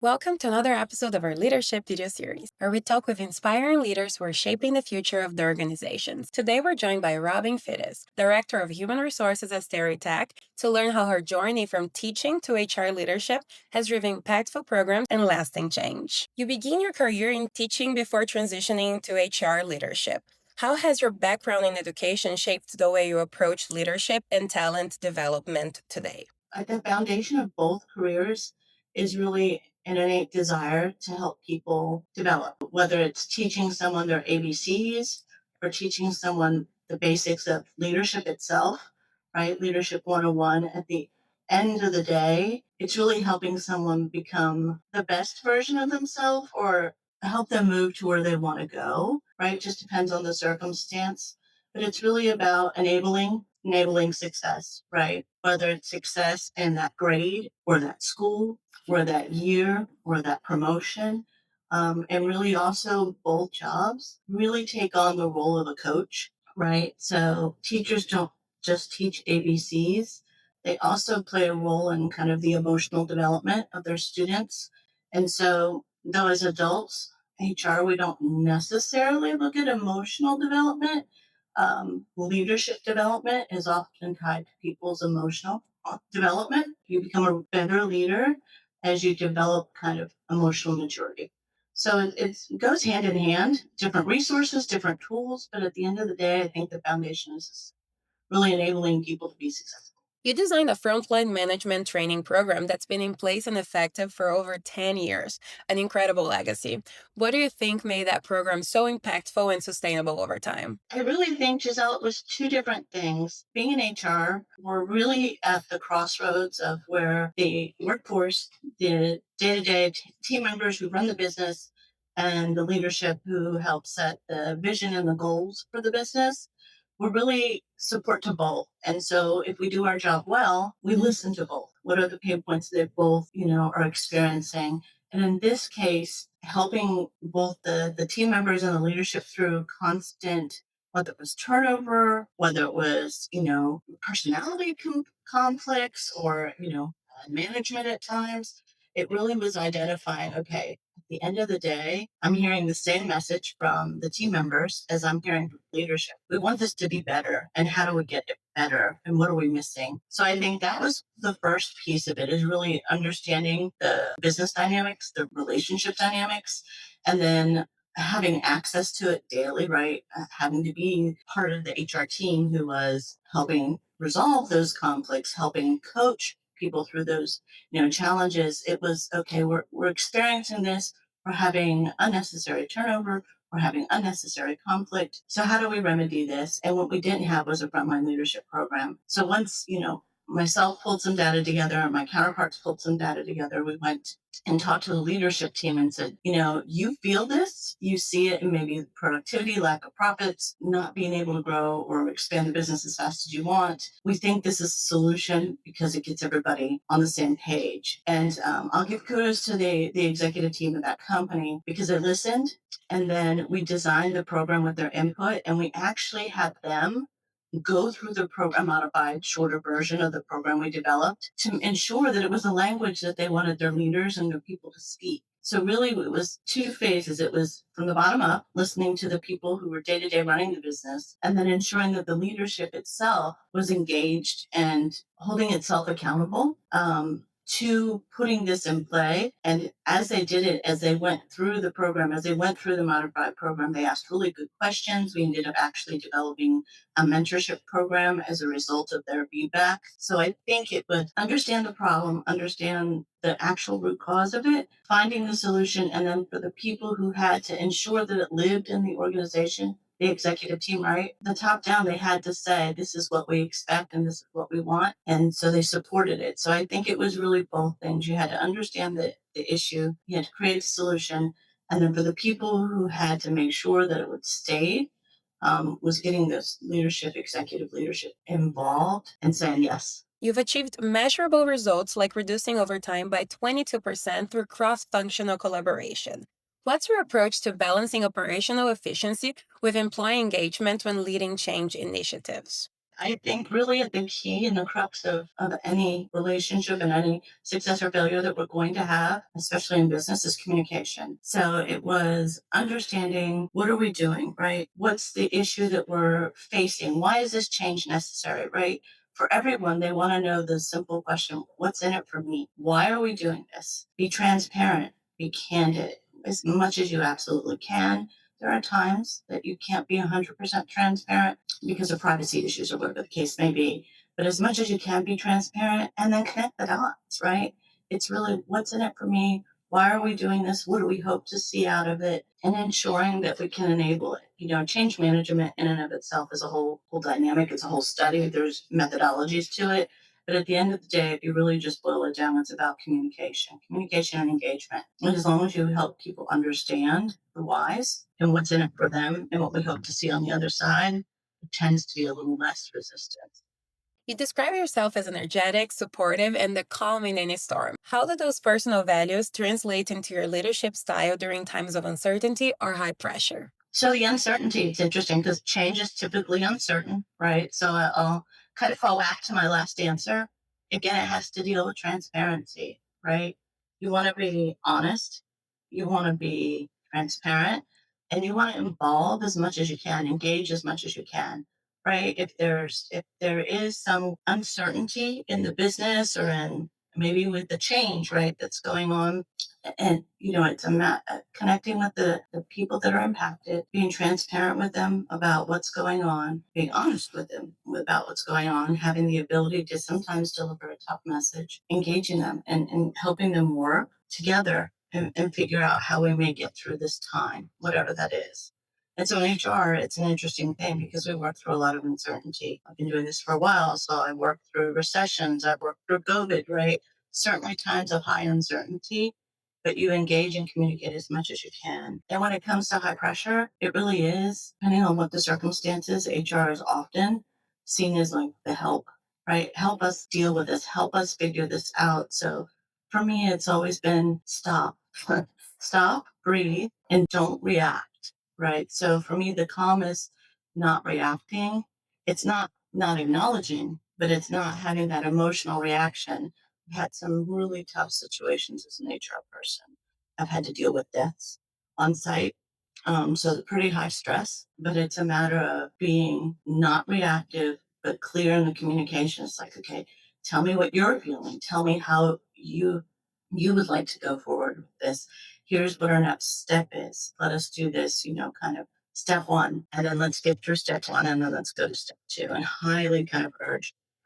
Welcome to another episode of our Leadership Video Series, where we talk with inspiring leaders who are shaping the future of their organizations. Today, we're joined by Fiddes, Director of Human Resources at Steri-Tek, to learn how her journey from teaching to HR leadership has driven impactful programs and lasting change. You begin your career in teaching before transitioning to HR leadership. How has your background in education shaped the way you approach leadership and talent development today? The foundation of both careers is really an innate desire to help people develop, whether it's teaching someone their ABCs or teaching someone the basics of leadership itself, right? Leadership 101. At the end of the day, it's really helping someone become the best version of themselves or help them move to where they want to go, right? Just depends on the circumstance. But it's really about enabling success, right? Whether it's success in that grade or that school or that year or that promotion. And really also both jobs really take on the role of a coach, right? So teachers don't just teach ABCs. They also play a role in kind of the emotional development of their students. And so though as adults, HR, we don't necessarily look at emotional development. Leadership development is often tied to people's emotional development. You become a better leader as you develop kind of emotional maturity. So it goes hand in hand, different resources, different tools, but at the end of the day, I think the foundation is really enabling people to be successful. You designed a frontline management training program that's been in place and effective for over 10 years, an incredible legacy. What do you think made that program so impactful and sustainable over time? I really think, Giselle, it was two different things. Being in HR, we're really at the crossroads of where the workforce, the day-to-day team members who run the business, and the leadership who help set the vision and the goals for the business, we're really support to both. And so if we do our job well, we listen to both. What are the pain points that both, are experiencing? And in this case, helping both the team members and the leadership through constant, whether it was turnover, whether it was, personality conflicts or, management at times, it really was identifying, okay, at the end of the day, I'm hearing the same message from the team members as I'm hearing from leadership. We want this to be better. And how do we get it better? And what are we missing? So I think that was the first piece of it, is really understanding the business dynamics, the relationship dynamics, and then having access to it daily, right? Having to be part of the HR team who was helping resolve those conflicts, helping coach people through those, challenges. It was, okay, we're experiencing this, we're having unnecessary turnover, we're having unnecessary conflict. So how do we remedy this? And what we didn't have was a frontline leadership program. So once, myself pulled some data together, my counterparts pulled some data together, we went and talked to the leadership team and said, you feel this, you see it in maybe productivity, lack of profits, not being able to grow or expand the business as fast as you want. We think this is a solution because it gets everybody on the same page. And I'll give kudos to the executive team of that company because they listened. And then we designed the program with their input, and we actually had them go through the program, modified, shorter version of the program we developed to ensure that it was the language that they wanted their leaders and their people to speak. So really it was two phases. It was from the bottom up, listening to the people who were day to day running the business, and then ensuring that the leadership itself was engaged and holding itself accountable. To putting this in play. And as they did it, as they went through the program, as they went through the modified program, they asked really good questions. We ended up actually developing a mentorship program as a result of their feedback. So I think it would understand the problem, understand the actual root cause of it, finding the solution, and then for the people who had to ensure that it lived in the organization, the executive team, right? The top down, they had to say, this is what we expect and this is what we want. And so they supported it. So I think it was really both things. You had to understand the issue, you had to create a solution. And then for the people who had to make sure that it would stay, was getting this executive leadership involved and saying yes. You've achieved measurable results like reducing overtime by 22% through cross functional collaboration. What's your approach to balancing operational efficiency with employee engagement when leading change initiatives? I think really the key and the crux of any relationship and any success or failure that we're going to have, especially in business, is communication. So it was understanding what are we doing, right? What's the issue that we're facing? Why is this change necessary, right? For everyone, they want to know the simple question, what's in it for me? Why are we doing this? Be transparent, be candid as much as you absolutely can. There are times that you can't be 100% transparent because of privacy issues or whatever the case may be. But as much as you can be transparent and then connect the dots, right? It's really what's in it for me? Why are we doing this? What do we hope to see out of it? And ensuring that we can enable it. You know, change management in and of itself is a whole dynamic. It's a whole study. There's methodologies to it. But at the end of the day, if you really just boil it down, it's about communication and engagement. And as long as you help people understand the whys and what's in it for them and what we hope to see on the other side, it tends to be a little less resistant. You describe yourself as energetic, supportive, and the calm in any storm. How do those personal values translate into your leadership style during times of uncertainty or high pressure? So the uncertainty, it's interesting because change is typically uncertain, right? So I'll kind of fall back to my last answer. Again, it has to deal with transparency, right? You want to be honest, you want to be transparent, and you want to involve as much as you can, engage as much as you can, right? If there is some uncertainty in the business or in maybe with the change, right, that's going on, and you know it's connecting with the people that are impacted, being transparent with them about what's going on, being honest with them about what's going on, having the ability to sometimes deliver a tough message, engaging them and helping them work together and figure out how we may get through this time, whatever that is. And so in HR, it's an interesting thing because we work through a lot of uncertainty. I've been doing this for a while, so I worked through recessions, I've worked through COVID, right? Certainly times of high uncertainty, but you engage and communicate as much as you can. And when it comes to high pressure, it really is, depending on what the circumstances, HR is often seen as like the help, right? Help us deal with this, help us figure this out. So for me, it's always been stop, stop, breathe, and don't react, right? So for me, the calm is not reacting. It's not acknowledging, but it's not having that emotional reaction. I've had some really tough situations as an HR person. I've had to deal with deaths on site. So pretty high stress, but it's a matter of being not reactive, but clear in the communication. It's like, okay, tell me what you're feeling. Tell me how you would like to go forward with this. Here's what our next step is. Let us do this, you know, kind of step one, and then let's get through step one, and then let's go to step two. And highly kind of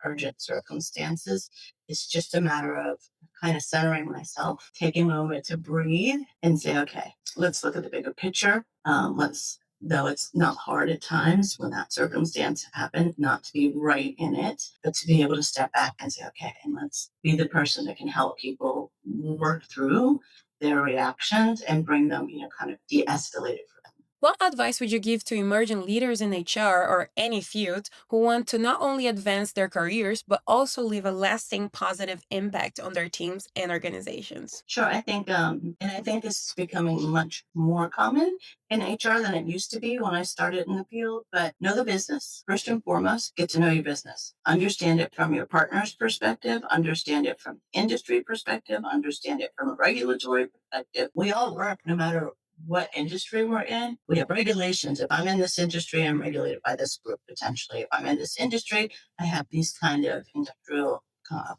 urgent circumstances, it's just a matter of kind of centering myself, taking a moment to breathe and say, okay, let's look at the bigger picture. Though it's not hard at times when that circumstance happened, not to be right in it, but to be able to step back and say, okay, and let's be the person that can help people work through their reactions and bring them, you know, kind of de-escalate it for them. What advice would you give to emerging leaders in HR or any field who want to not only advance their careers, but also leave a lasting positive impact on their teams and organizations? Sure, and I think this is becoming much more common in HR than it used to be when I started in the field. But know the business. First and foremost, get to know your business. Understand it from your partner's perspective, understand it from industry perspective, understand it from a regulatory perspective. We all work no matter what industry we're in. We have regulations. If I'm in this industry, I'm regulated by this group potentially. If I'm in this industry, I have these kind of industrial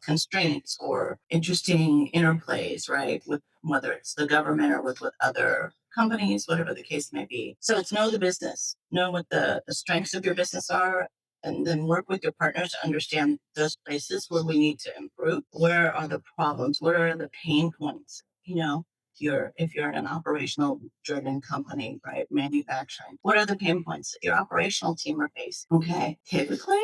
constraints or interesting interplays, right? With whether it's the government or with other companies, whatever the case may be. So it's know the business, know what the strengths of your business are, and then work with your partners to understand those places where we need to improve. Where are the problems? What are the pain points? You know, if you're in an operational driven company, right? Manufacturing. What are the pain points that your operational team are facing? Okay. Typically,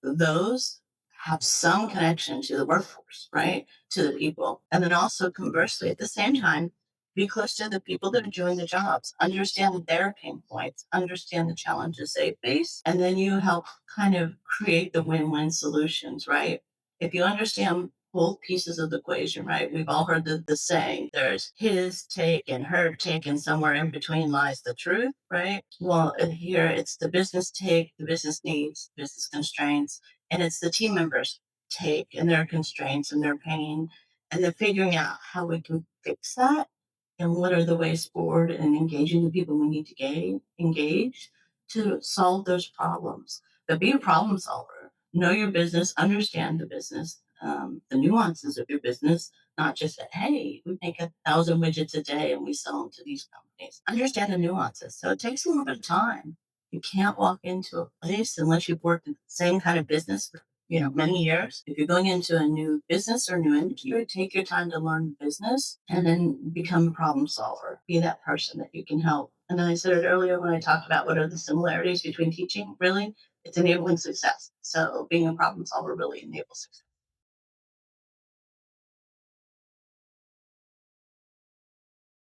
those have some connection to the workforce, right? To the people. And then also conversely, at the same time, be close to the people that are doing the jobs, understand their pain points, understand the challenges they face, and then you help kind of create the win-win solutions, right? If you understand both pieces of the equation, right? We've all heard the saying, there's his take and her take, and somewhere in between lies the truth, right? Well, here it's the business take, the business needs, business constraints, and it's the team members take and their constraints and their pain, and then figuring out how we can fix that and what are the ways forward and engaging the people we need to engage to solve those problems. But be a problem solver. Know your business, understand the business, the nuances of your business, not just that, hey, we make 1,000 widgets a day and we sell them to these companies. Understand the nuances. So it takes a little bit of time. You can't walk into a place unless you've worked in the same kind of business for many years. If you're going into a new business or new industry, take your time to learn the business and then become a problem solver. Be that person that you can help. And then I said it earlier when I talked about what are the similarities between teaching, really, it's enabling success. So being a problem solver really enables success.